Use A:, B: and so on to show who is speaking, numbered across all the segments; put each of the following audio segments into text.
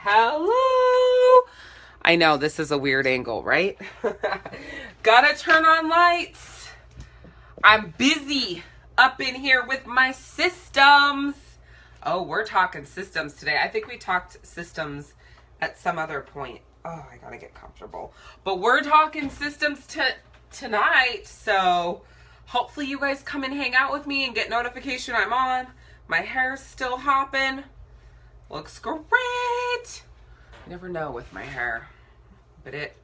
A: Hello. I know this is a weird angle, right? Gotta turn on lights. I'm busy up in here with my systems. Oh, we're talking systems today. I think we talked systems at some other point. Oh, I gotta get comfortable. But we're talking systems tonight, so hopefully you guys come and hang out with me and get notification I'm on. My hair's still hopping. Looks great. You never know with my hair, but it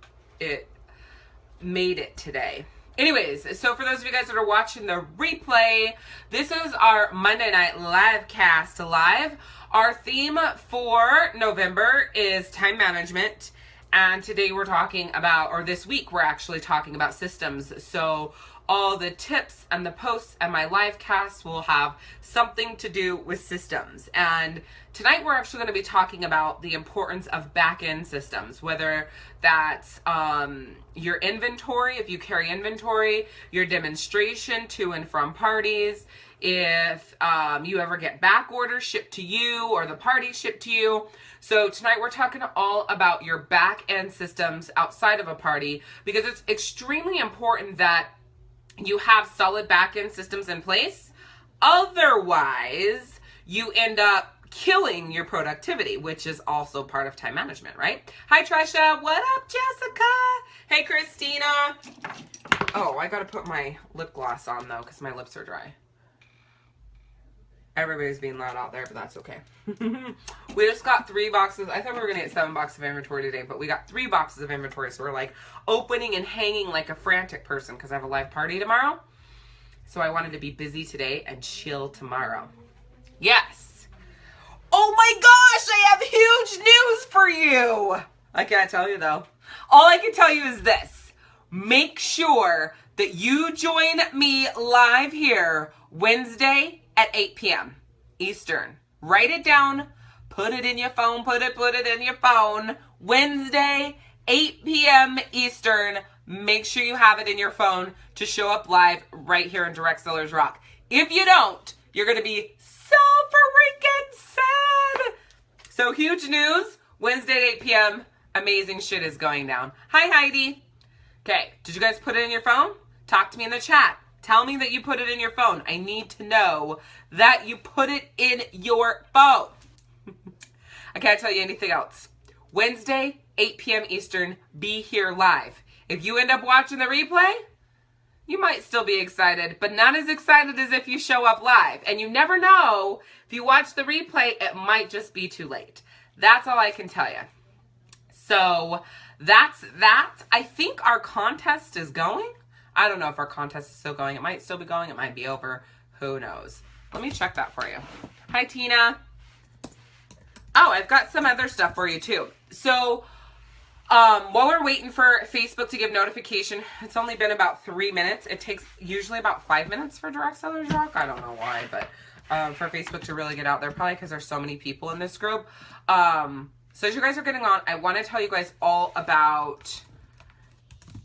A: made it today. Anyways, so for those of you guys that are watching the replay, this is our Monday night live cast live. Our theme for November is time management. And today we're talking about, or this week we're actually talking about systems. So all the tips and the posts and my live cast will have something to do with systems. And tonight we're actually going to be talking about the importance of back-end systems, whether that's your inventory, if you carry inventory, your demonstration to and from parties, if you ever get back orders shipped to you or the party shipped to you. So tonight we're talking all about your back-end systems outside of a party, because it's extremely important that you have solid back-end systems in place. Otherwise, you end up killing your productivity, which is also part of time management, right? Hi, Trisha. What up, Jessica? Hey, Christina. Oh, I got to put my lip gloss on, though, because my lips are dry. Everybody's being loud out there, but that's okay. We just got 3 boxes. I thought we were going to get 7 boxes of inventory today, but we got 3 boxes of inventory. So we're like opening and hanging like a frantic person because I have a live party tomorrow. So I wanted to be busy today and chill tomorrow. Yes. Oh my gosh, I have huge news for you. I can't tell you though. All I can tell you is this. Make sure that you join me live here Wednesday at 8 p.m. Eastern. Write it down. Put it in your phone. Put it in your phone. Wednesday, 8 p.m. Eastern. Make sure you have it in your phone to show up live right here in Direct Sellers Rock. If you don't, you're going to be so freaking sad. So huge news. Wednesday at 8 p.m. Amazing shit is going down. Hi, Heidi. Okay. Did you guys put it in your phone? Talk to me in the chat. Tell me that you put it in your phone. I need to know that you put it in your phone. I can't tell you anything else. Wednesday, 8 p.m. Eastern, be here live. If you end up watching the replay, you might still be excited, but not as excited as if you show up live. And you never know, if you watch the replay, it might just be too late. That's all I can tell you. So that's that. I think our contest is going. I don't know if our contest is still going. It might still be going. It might be over. Who knows? Let me check that for you. Hi, Tina. Oh, I've got some other stuff for you too. So while we're waiting for Facebook to give notification, it's only been about 3 minutes. It takes usually about 5 minutes for Direct Sellers Rock. I don't know why, but for Facebook to really get out there, probably because there's so many people in this group. So as you guys are getting on, I want to tell you guys all about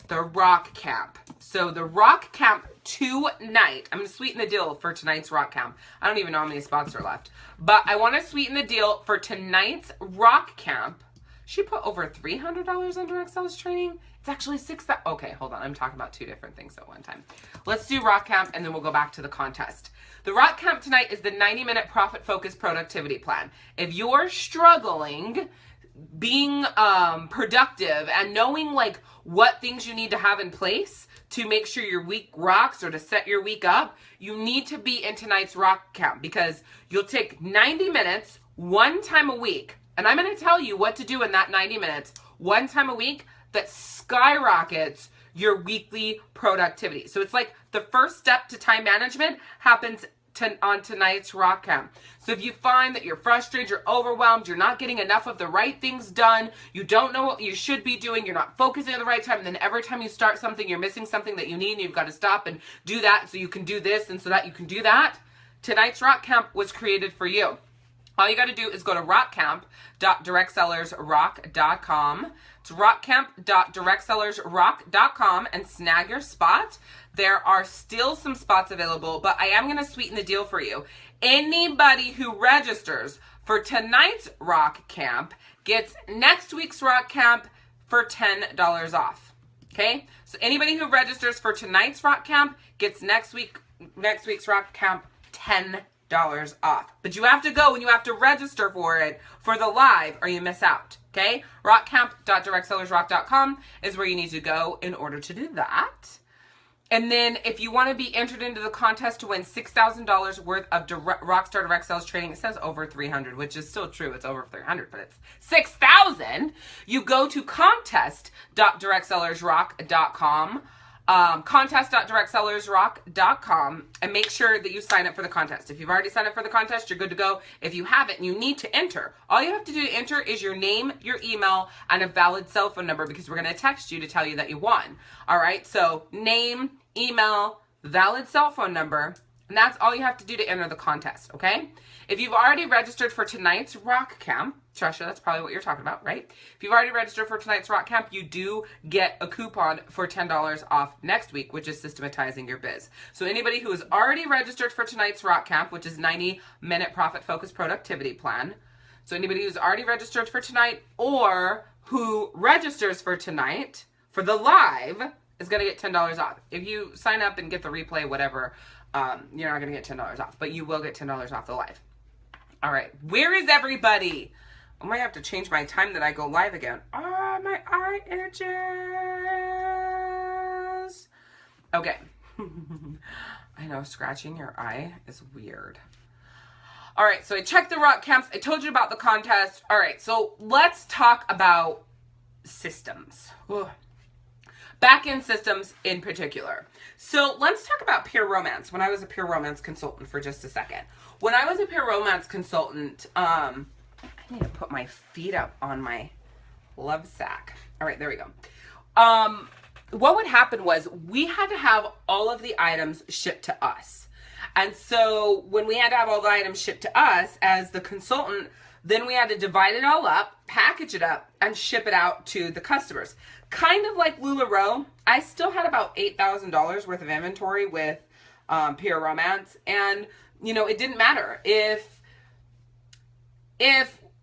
A: the Rock Camp. So the Rock Camp tonight, I'm going to sweeten the deal for tonight's Rock Camp. I don't even know how many spots are left. But I want to sweeten the deal for tonight's Rock Camp. She put over $300 on Direct Sales training. It's actually $6,000. Okay, hold on. I'm talking about 2 different things at one time. Let's do Rock Camp and then we'll go back to the contest. The Rock Camp tonight is the 90-minute profit-focused productivity plan. If you're struggling being productive and knowing like what things you need to have in place to make sure your week rocks or to set your week up, you need to be in tonight's Rock Camp, because you'll take 90 minutes one time a week. And I'm going to tell you what to do in that 90 minutes one time a week that skyrockets your weekly productivity. So it's like the first step to time management happens on tonight's Rock Camp. So if you find that you're frustrated, you're overwhelmed, you're not getting enough of the right things done, you don't know what you should be doing, you're not focusing at the right time, and then every time you start something, you're missing something that you need, and you've got to stop and do that so you can do this and so that you can do that, tonight's Rock Camp was created for you. All you got to do is go to rockcamp.directsellersrock.com. It's rockcamp.directsellersrock.com and snag your spot. There are still some spots available, but I am going to sweeten the deal for you. Anybody who registers for tonight's rock camp gets next week's rock camp for $10 off. Okay? So anybody who registers for tonight's rock camp gets next week's rock camp $10 off. But you have to go and you have to register for it for the live or you miss out. Okay? rockcamp.directsellersrock.com is where you need to go in order to do that. And then if you want to be entered into the contest to win $6,000 worth of Rockstar Direct Sales training, it says over 300, which is still true. It's over 300, but it's 6,000. You go to contest.directsellersrock.com, contest.directsellersrock.com, and make sure that you sign up for the contest. If you've already signed up for the contest, you're good to go. If you haven't, you need to enter. All you have to do to enter is your name, your email, and a valid cell phone number, because we're going to text you to tell you that you won. All right, so name, email, valid cell phone number, and that's all you have to do to enter the contest, okay? If you've already registered for tonight's rock camp, Trisha, that's probably what you're talking about, right? If you've already registered for tonight's rock camp, you do get a coupon for $10 off next week, which is systematizing your biz. So anybody who has already registered for tonight's rock camp, which is 90-minute profit-focused productivity plan, so anybody who's already registered for tonight or who registers for tonight for the live is going to get $10 off. If you sign up and get the replay, whatever, you're not going to get $10 off, but you will get $10 off the live. All right, where is everybody? I might have to change my time that I go live again. Oh, my eye itches. Okay. I know scratching your eye is weird. All right, so I checked the rock camps. I told you about the contest. All right, so let's talk about systems. Ugh. Back-end systems in particular. So let's talk about peer romance. When I was a peer romance consultant for just a second. When I was a peer romance consultant, I need to put my feet up on my love sack. All right, there we go. What would happen was we had to have all of the items shipped to us. And so when we had to have all the items shipped to us as the consultant, then we had to divide it all up, package it up, and ship it out to the customers. Kind of like LuLaRoe, I still had about $8,000 worth of inventory with Peer Romance. And, you know, it didn't matter. If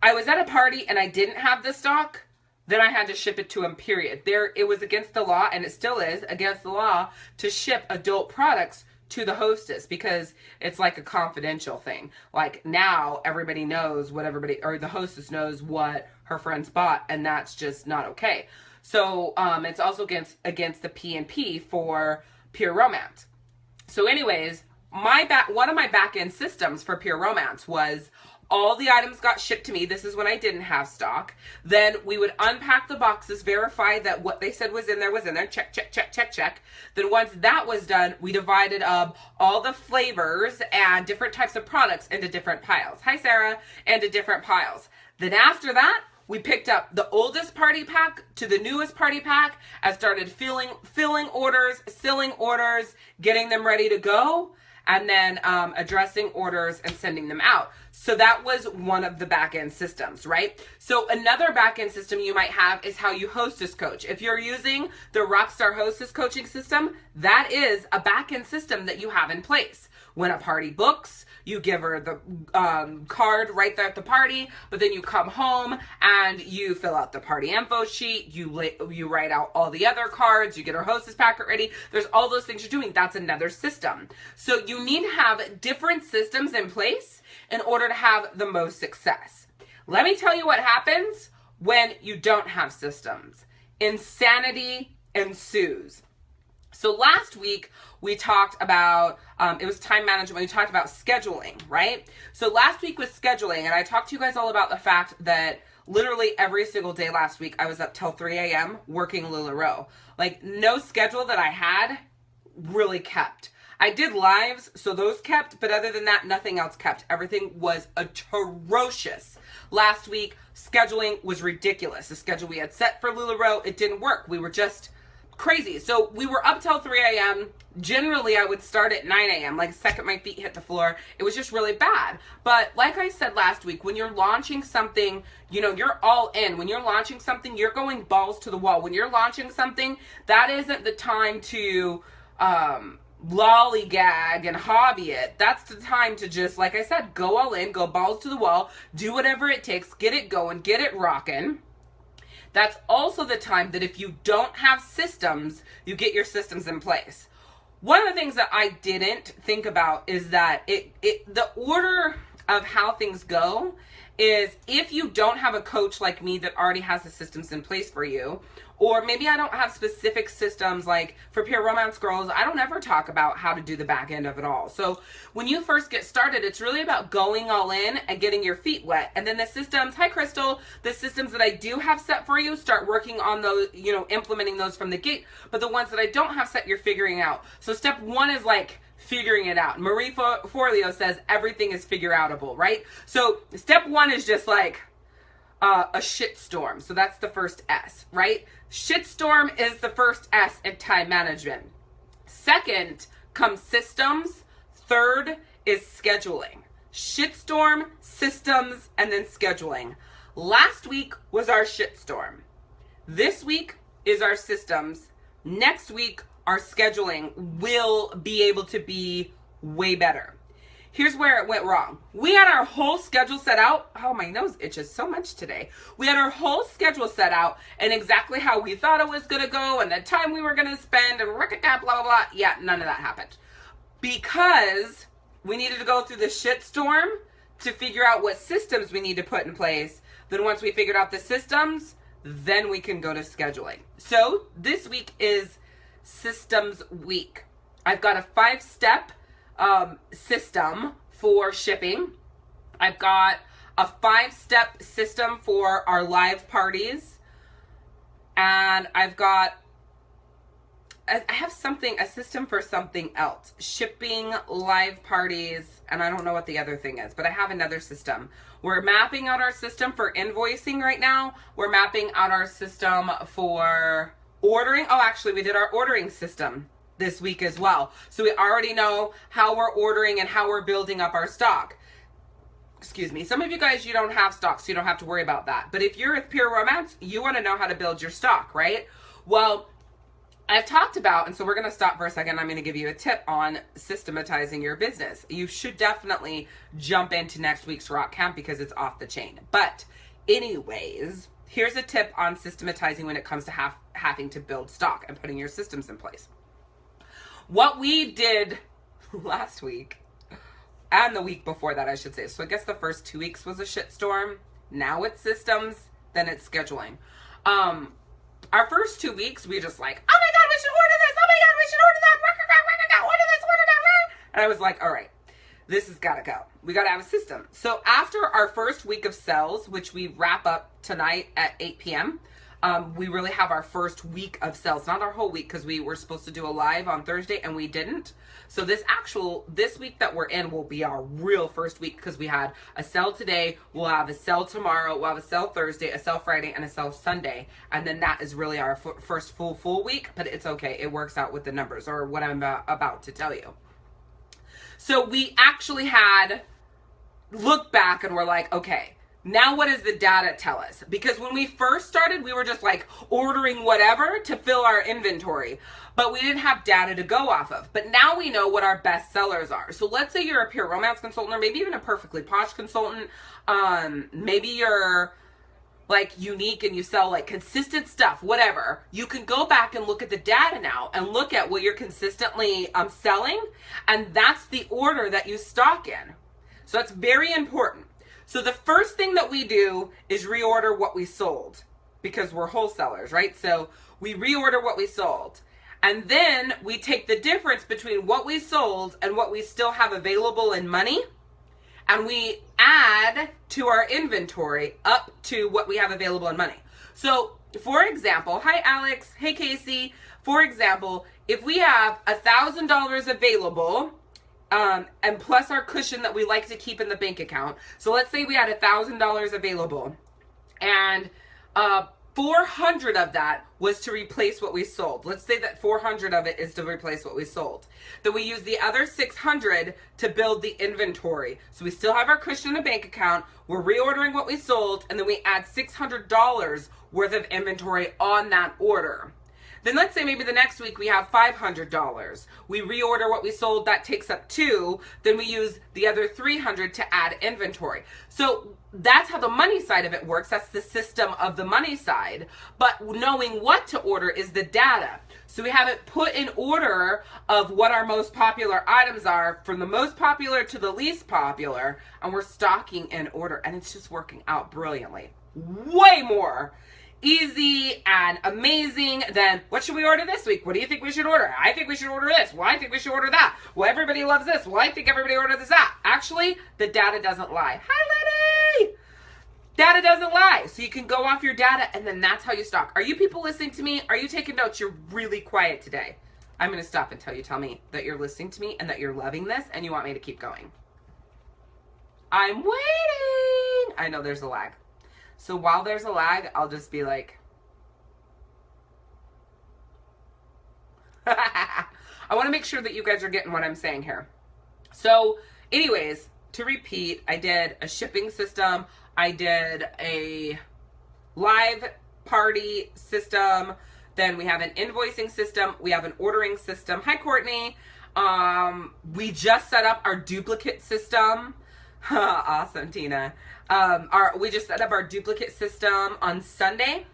A: I was at a party and I didn't have the stock, then I had to ship it to them, period. It was against the law, and it still is against the law, to ship adult products to the hostess, because it's like a confidential thing. Like now everybody knows what or the hostess knows what her friends bought, and that's just not okay. So it's also against the P&P for Peer Romance. So anyways, one of my back-end systems for Peer Romance was all the items got shipped to me. This is when I didn't have stock. Then we would unpack the boxes, verify that what they said was in there. Check, check, check, check, check. Then once that was done, we divided up all the flavors and different types of products into different piles. Hi, Sarah. Into different piles. Then after that, we picked up the oldest party pack to the newest party pack and started filling orders, sealing orders, getting them ready to go, and then addressing orders and sending them out. So that was one of the back-end systems, right? So another back-end system you might have is how you hostess coach. If you're using the Rockstar Hostess Coaching System, that is a back-end system that you have in place. When a party books, you give her the card right there at the party, but then you come home and you fill out the party info sheet, you write out all the other cards, you get her hostess packet ready. There's all those things you're doing. That's another system. So you need to have different systems in place in order to have the most success. Let me tell you what happens when you don't have systems. Insanity ensues. So last week we talked about, it was time management. We talked about scheduling, right? So last week was scheduling, and I talked to you guys all about the fact that literally every single day last week I was up till 3 a.m. working LuLaRoe. Like, no schedule that I had really kept. I did lives, so those kept, but other than that, nothing else kept. Everything was atrocious. Last week, scheduling was ridiculous. The schedule we had set for LuLaRoe, it didn't work. We were just crazy. So we were up till 3 a.m. Generally, I would start at 9 a.m. Like the second my feet hit the floor, it was just really bad. But like I said last week, when you're launching something, you know, you're all in. When you're launching something, you're going balls to the wall. When you're launching something, that isn't the time to, lollygag and hobby it. That's the time to just, like I said, go all in, go balls to the wall, do whatever it takes, get it going, get it rocking. That's also the time that if you don't have systems, you get your systems in place. One of the things that I didn't think about is that the order of how things go is, if you don't have a coach like me that already has the systems in place for you, or maybe I don't have specific systems, like for Pure Romance Girls, I don't ever talk about how to do the back end of it all. So when you first get started, it's really about going all in and getting your feet wet. And then the systems, hi Crystal, the systems that I do have set for you, start working on those, you know, implementing those from the gate. But the ones that I don't have set, you're figuring out. So step one is like figuring it out. Marie Forleo says everything is figure outable, right? So step one is just like a shitstorm. So that's the first S, right? Shitstorm is the first S in time management. Second comes systems. Third is scheduling. Shitstorm, systems, and then scheduling. Last week was our shitstorm. This week is our systems. Next week, our scheduling will be able to be way better. Here's where it went wrong. We had our whole schedule set out. Oh, my nose itches so much today. We had our whole schedule set out and exactly how we thought it was going to go and the time we were going to spend and blah, blah, blah. Yeah, none of that happened. Because we needed to go through the shitstorm to figure out what systems we need to put in place. Then once we figured out the systems, then we can go to scheduling. So this week is systems week. I've got a 5-step system for shipping. I've got a 5-step system for our live parties. And I have a system for something else. Shipping, live parties, and I don't know what the other thing is, but I have another system. We're mapping out our system for invoicing right now. We're mapping out our system for ordering. Oh, actually, we did our ordering system this week as well. So we already know how we're ordering and how we're building up our stock. Excuse me. Some of you guys, you don't have stock, so you don't have to worry about that. But if you're with Pure Romance, you want to know how to build your stock, right? Well, I've talked about, and so we're going to stop for a second. I'm going to give you a tip on systematizing your business. You should definitely jump into next week's Rock Camp because it's off the chain. But anyways, here's a tip on systematizing when it comes to having to build stock and putting your systems in place. What we did last week, and the week before that, I should say. So I guess the first 2 weeks was a shitstorm. Now it's systems, then it's scheduling. Our first 2 weeks, we just like, oh my God, we should order this. Oh my God, we should order that. Order this, order that. And I was like, all right, this has got to go. We got to have a system. So after our first week of sales, which we wrap up tonight at 8 p.m., we really have our first week of sales, not our whole week, because we were supposed to do a live on Thursday and we didn't. So this week that we're in will be our real first week, because we had a sale today, we'll have a sale tomorrow, we'll have a sale Thursday, a sale Friday, and a sale Sunday. And then that is really our first full week, but it's okay. It works out with the numbers, or what I'm about to tell you. So we actually had looked back and we're like, okay, now what does the data tell us? Because when we first started, we were just like ordering whatever to fill our inventory, but we didn't have data to go off of. But now we know what our best sellers are. So let's say you're a Pure Romance consultant, or maybe even a Perfectly Posh consultant. Maybe you're like unique and you sell like consistent stuff, whatever. You can go back and look at the data now and look at what you're consistently selling. And that's the order that you stock in. So that's very important. So the first thing that we do is reorder what we sold, because we're wholesalers, right? So we reorder what we sold. And then we take the difference between what we sold and what we still have available in money, and we add to our inventory up to what we have available in money. So for example, hi Alex, hey Casey. For example, if we have $1,000 available, and plus our cushion that we like to keep in the bank account. So let's say we had $1,000 available, and 400 of that was to replace what we sold. Let's say that 400 of it is to replace what we sold. Then we use the other 600 to build the inventory. So we still have our cushion in the bank account. We're reordering what we sold, and then we add $600 worth of inventory on that order. Then let's say maybe the next week we have $500. We reorder what we sold, that takes up 2. Then we use the other 300 to add inventory. So that's how the money side of it works. That's the system of the money side. But knowing what to order is the data. So we have it put in order of what our most popular items are, from the most popular to the least popular, and we're stocking in order, and it's just working out brilliantly. Way more easy and amazing than, what should we order this week? What do you think we should order? I think we should order this. Well, I think we should order that. Well, everybody loves this. Well, I think everybody orders that. Actually, the data doesn't lie. Hi, Liddy! Data doesn't lie. So you can go off your data, and then that's how you stock. Are you people listening to me? Are you taking notes? You're really quiet today. I'm going to stop until you tell me that you're listening to me and that you're loving this and you want me to keep going. I'm waiting. I know there's a lag. So while there's a lag, I'll just be like, I want to make sure that you guys are getting what I'm saying here. So anyways, to repeat, I did a shipping system. I did a live party system. Then we have an invoicing system. We have an ordering system. Hi, Courtney. We just set up our duplicate system. Awesome, Tina. We just set up our duplicate system on Saturday.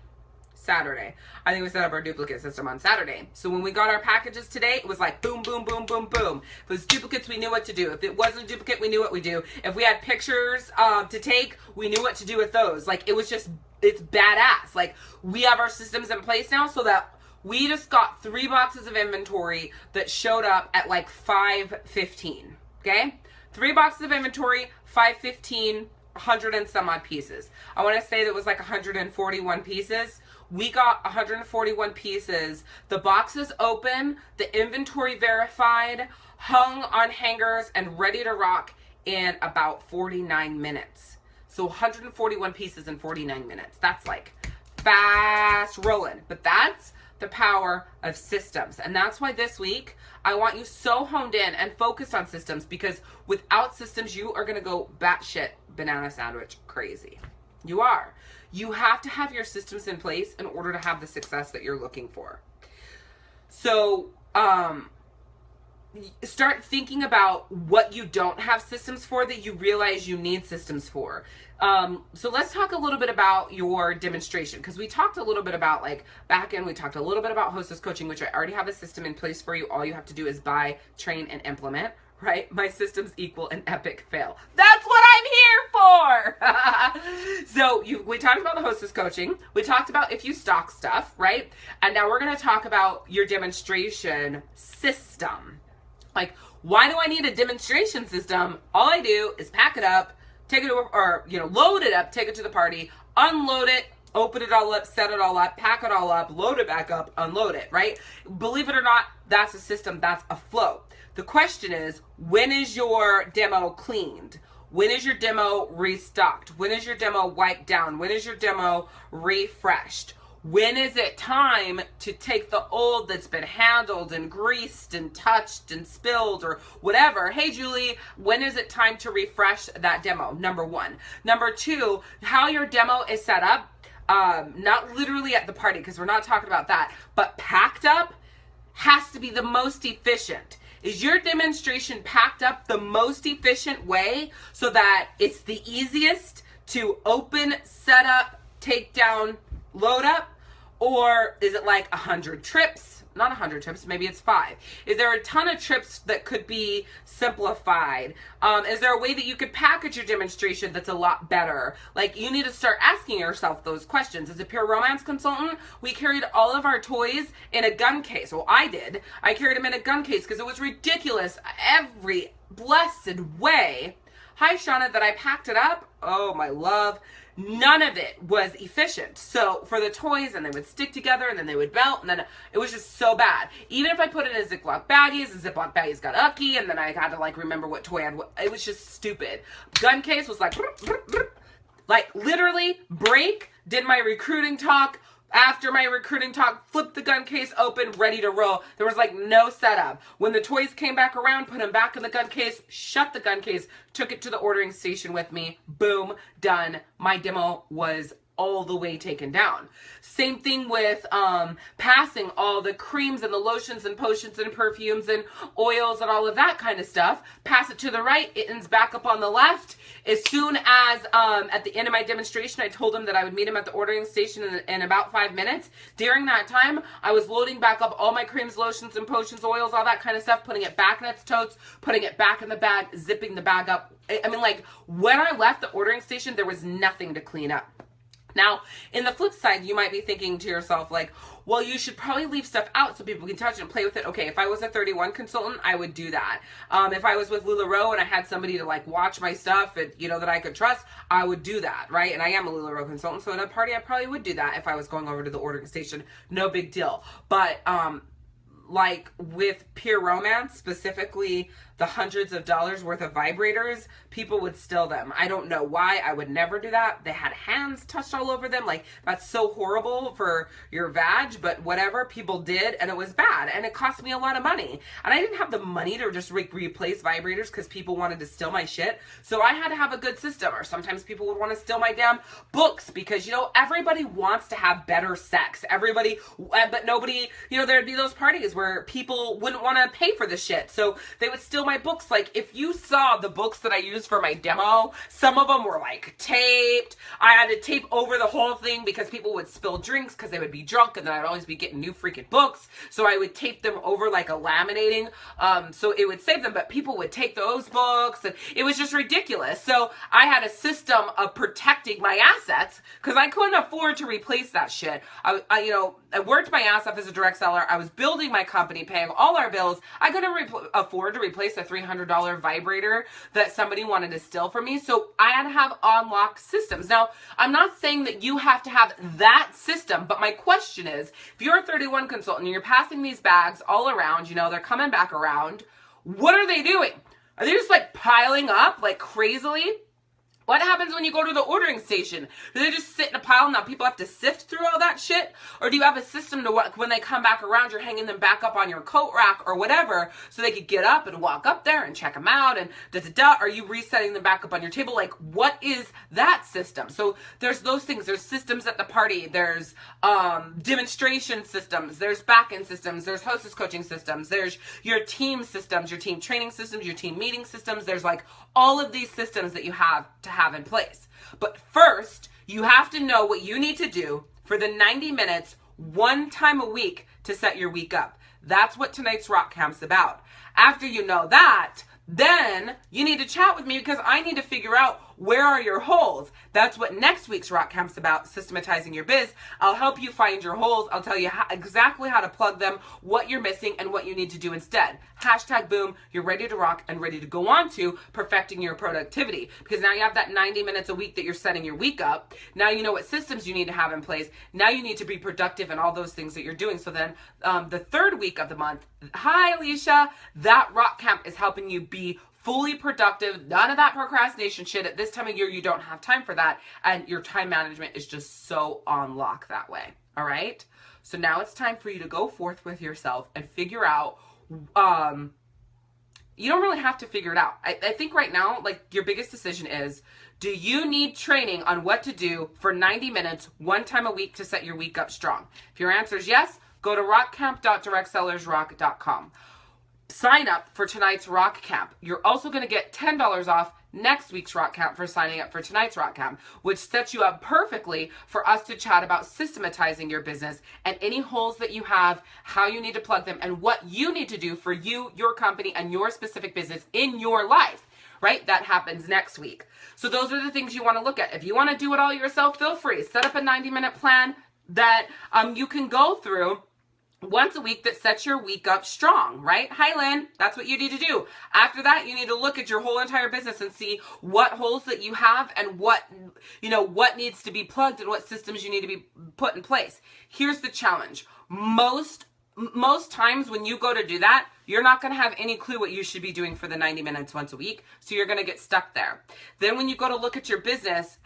A: I think we set up our duplicate system on Saturday. So when we got our packages today, it was like boom, boom, boom, boom, boom. If it was duplicates, we knew what to do. If it wasn't a duplicate, we knew what we do. If we had pictures to take, we knew what to do with those. Like, it was just, it's badass. Like, we have our systems in place now so that we just got 3 boxes of inventory that showed up at like 5:15. Okay? 3 boxes of inventory, 5:15, 100 and some odd pieces. I want to say that was like 141 pieces. We got 141 pieces. The boxes open, the inventory verified, hung on hangers, and ready to rock in about 49 minutes. So 141 pieces in 49 minutes. That's like fast rolling. But that's the power of systems. And that's why this week, I want you so honed in and focused on systems, because without systems, you are going to go batshit banana sandwich crazy. You are. You have to have your systems in place in order to have the success that you're looking for. So, start thinking about what you don't have systems for that you realize you need systems for. So let's talk a little bit about your demonstration, because we talked a little bit about, like, back end, we talked a little bit about hostess coaching, which I already have a system in place for you. All you have to do is buy, train, and implement, right? My systems equal an epic fail. That's what I'm here for. So we talked about the hostess coaching. We talked about if you stock stuff, right? And now we're going to talk about your demonstration system. Like, why do I need a demonstration system? All I do is pack it up, take it over, or, load it up, take it to the party, unload it, open it all up, set it all up, pack it all up, load it back up, unload it, right? Believe it or not, that's a system, that's a flow. The question is, when is your demo cleaned? When is your demo restocked? When is your demo wiped down? When is your demo refreshed? When is it time to take the old that's been handled and greased and touched and spilled or whatever? Hey, Julie, when is it time to refresh that demo? Number 1. Number 2, how your demo is set up, not literally at the party, because we're not talking about that, but packed up has to be the most efficient. Is your demonstration packed up the most efficient way so that it's the easiest to open, set up, take down, load up? Or is it like 100 trips? Not 100 trips, maybe it's 5. Is there a ton of trips that could be simplified? Is there a way that you could package your demonstration that's a lot better? Like, you need to start asking yourself those questions. As a pure romance consultant, we carried all of our toys in a gun case. Well, I did. I carried them in a gun case because it was ridiculous every blessed way. Hi, Shauna, that I packed it up. Oh, my love. None of it was efficient. So for the toys, and they would stick together, and then they would melt, and then it was just so bad. Even if I put it in a Ziploc baggies, the Ziploc baggies got ucky, and then I had to like remember what toy I had. It was just stupid. Gun case was like literally break, did my recruiting talk. After my recruiting talk, flipped the gun case open, ready to roll. There was like no setup. When the toys came back around, put them back in the gun case, shut the gun case, took it to the ordering station with me. Boom, done. My demo was all the way taken down. Same thing with passing all the creams and the lotions and potions and perfumes and oils and all of that kind of stuff. Pass it to the right, it ends back up on the left. As soon as at the end of my demonstration, I told him that I would meet him at the ordering station in about 5 minutes. During that time, I was loading back up all my creams, lotions, and potions, oils, all that kind of stuff, putting it back in its totes, putting it back in the bag, zipping the bag up. I mean, like, when I left the ordering station, there was nothing to clean up. Now, in the flip side, you might be thinking to yourself, like, well, you should probably leave stuff out so people can touch it and play with it. Okay, if I was a 31 consultant, I would do that. If I was with LuLaRoe and I had somebody to, like, watch my stuff and, you know, that I could trust, I would do that, right? And I am a LuLaRoe consultant, so at a party, I probably would do that if I was going over to the ordering station. No big deal. But, like, with Pure Romance, specifically the hundreds of dollars worth of vibrators, people would steal them. I don't know why. I would never do that. They had hands touched all over them. Like, that's so horrible for your vag, but whatever, people did, and it was bad, and it cost me a lot of money. And I didn't have the money to just replace vibrators because people wanted to steal my shit, so I had to have a good system. Or sometimes people would want to steal my damn books because, you know, everybody wants to have better sex. Everybody, but nobody, you know, there'd be those parties where people wouldn't want to pay for the shit, so they would steal my books. Like, if you saw the books that I used for my demo, some of them were like taped. I had to tape over the whole thing because people would spill drinks because they would be drunk, and then I'd always be getting new freaking books, so I would tape them over like a laminating, so it would save them. But people would take those books, and it was just ridiculous. So I had a system of protecting my assets because I couldn't afford to replace that shit. You know, I worked my ass off as a direct seller. I was building my company, paying all our bills. I couldn't afford to replace a $300 vibrator that somebody wanted to steal from me. So I had to have unlocked systems. Now, I'm not saying that you have to have that system, but my question is, if you're a 31 consultant and you're passing these bags all around, you know, they're coming back around, what are they doing? Are they just like piling up like crazily? What happens when you go to the ordering station? Do they just sit in a pile and now people have to sift through all that shit? Or do you have a system to what, when they come back around, you're hanging them back up on your coat rack or whatever so they could get up and walk up there and check them out and da-da-da? Are you resetting them back up on your table? Like, what is that system? So there's those things. There's systems at the party. There's demonstration systems. There's back-end systems. There's hostess coaching systems. There's your team systems, your team training systems, your team meeting systems. There's like all of these systems that you have to have in place. But first, you have to know what you need to do for the 90 minutes, one time a week to set your week up. That's what tonight's Rock Camp's about. After you know that, then you need to chat with me because I need to figure out where are your holes. That's what next week's Rock Camp's about, systematizing your biz. I'll help you find your holes. I'll tell you exactly how to plug them, what you're missing, and what you need to do instead. Hashtag boom, you're ready to rock and ready to go on to perfecting your productivity. Because now you have that 90 minutes a week that you're setting your week up. Now you know what systems you need to have in place. Now you need to be productive in all those things that you're doing. So then the third week of the month, hi Alishia, that Rock Camp is helping you be fully productive, none of that procrastination shit. At this time of year, you don't have time for that, and your time management is just so on lock that way, all right? So now it's time for you to go forth with yourself and figure out, you don't really have to figure it out. I think right now, like, your biggest decision is, do you need training on what to do for 90 minutes, one time a week to set your week up strong? If your answer is yes, go to rockcamp.directsellersrock.com. Sign up for tonight's Rock Camp. You're also going to get $10 off next week's Rock Camp for signing up for tonight's Rock Camp, which sets you up perfectly for us to chat about systematizing your business and any holes that you have, how you need to plug them, and what you need to do for you, your company, and your specific business in your life, right? That happens next week. So those are the things you want to look at. If you want to do it all yourself, feel free. Set up a 90-minute plan that you can go through once a week that sets your week up strong, right? Hi, Lynn. That's what you need to do. After that, you need to look at your whole entire business and see what holes that you have and what, you know, what needs to be plugged and what systems you need to be put in place. Here's the challenge. Most times when you go to do that, you're not going to have any clue what you should be doing for the 90 minutes once a week. So you're going to get stuck there. Then when you go to look at your business,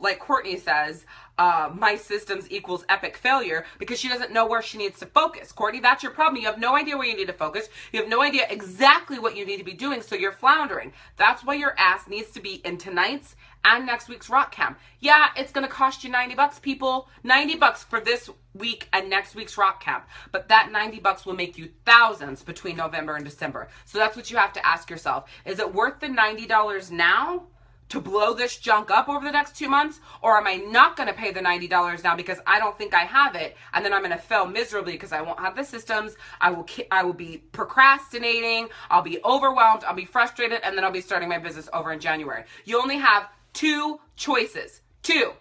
A: like Courtney says, my systems equals epic failure because she doesn't know where she needs to focus. Courtney, that's your problem. You have no idea where you need to focus. You have no idea exactly what you need to be doing, so you're floundering. That's why your ass needs to be in tonight's and next week's rock camp. Yeah, it's going to cost you $90, people. $90 for this week and next week's rock camp. But that $90 will make you thousands between November and December. So that's what you have to ask yourself. Is it worth the $90 now to blow this junk up over the next 2 months? Or am I not going to pay the $90 now because I don't think I have it, and then I'm going to fail miserably because I won't have the systems, I will be procrastinating, I'll be overwhelmed, I'll be frustrated, and then I'll be starting my business over in January. You only have 2 choices. Two.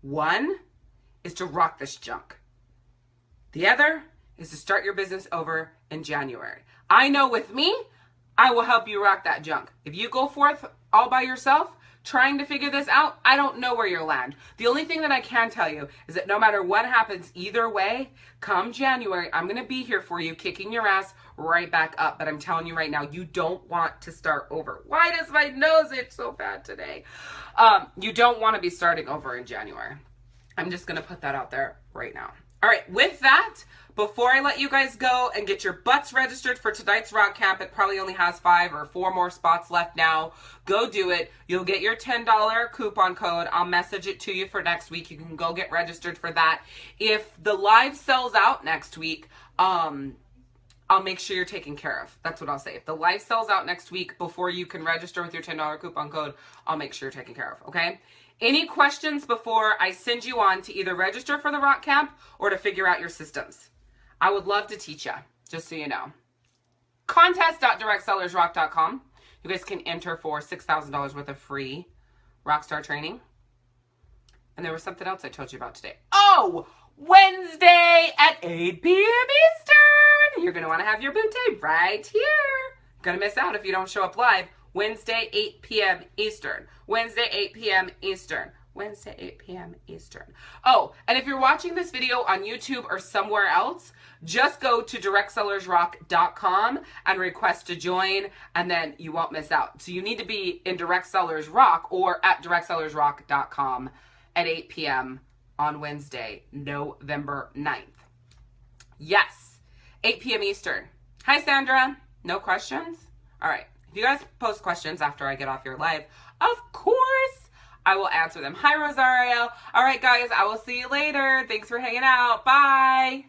A: One is to rock this junk. The other is to start your business over in January. I know with me, I will help you rock that junk. If you go forth all by yourself, trying to figure this out, I don't know where you'll land. The only thing that I can tell you is that no matter what happens either way, come January, I'm going to be here for you, kicking your ass right back up. But I'm telling you right now, you don't want to start over. Why does my nose itch so bad today? You don't want to be starting over in January. I'm just going to put that out there right now. All right, with that, before I let you guys go and get your butts registered for tonight's rock camp, it probably only has 5 or 4 more spots left now. Go do it. You'll get your $10 coupon code. I'll message it to you for next week. You can go get registered for that. If the live sells out next week, I'll make sure you're taken care of. That's what I'll say. If the live sells out next week before you can register with your $10 coupon code, I'll make sure you're taken care of, okay? Any questions before I send you on to either register for the rock camp or to figure out your systems? I would love to teach you, just so you know. Contest.directsellersrock.com. You guys can enter for $6,000 worth of free Rockstar training. And there was something else I told you about today. Oh, Wednesday at 8 p.m. Eastern. You're going to want to have your boot day right here. Going to miss out if you don't show up live. Wednesday, 8 p.m. Eastern. Wednesday, 8 p.m. Eastern. Wednesday, 8 p.m. Eastern. Oh, and if you're watching this video on YouTube or somewhere else, just go to directsellersrock.com and request to join, and then you won't miss out. So you need to be in Direct Sellers Rock or at directsellersrock.com at 8 p.m. on Wednesday, November 9th. Yes, 8 p.m. Eastern. Hi, Sandra. No questions? All right. If you guys post questions after I get off your live, of course, I will answer them. Hi, Rosario. All right, guys, I will see you later. Thanks for hanging out. Bye.